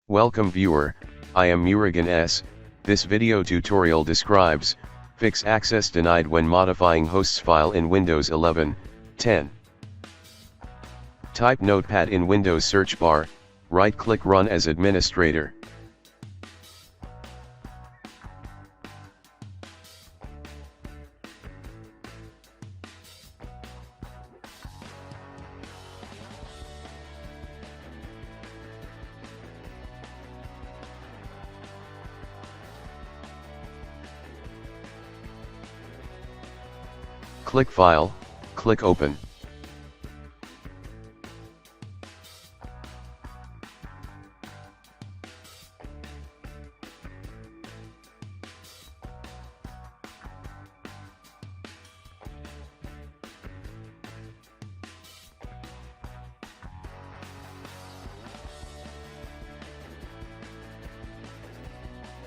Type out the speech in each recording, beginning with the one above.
Welcome viewer, I am Murugan S. This video tutorial describes, fix access denied when modifying hosts file in Windows 11, 10. Type Notepad in Windows search bar, right-click Run as administrator. Click File, click Open.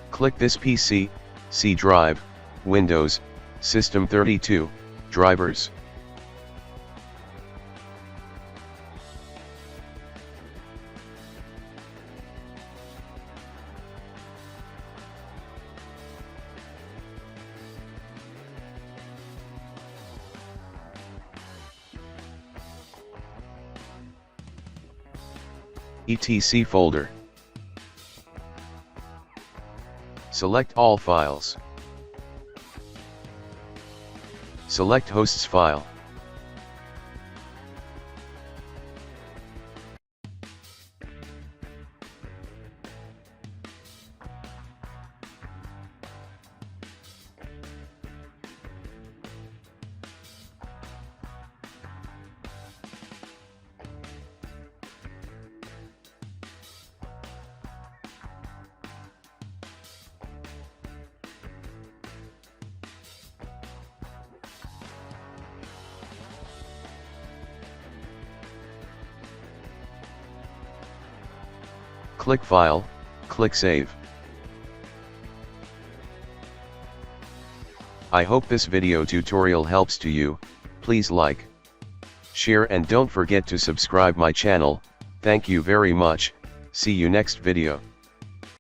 Click this PC, C drive, Windows, System 32, drivers. etc folder. Select all files. Select hosts file. Click File, click Save. I hope this video tutorial helps to you. Please like, share and don't forget to subscribe my channel. Thank you very much. See you next video.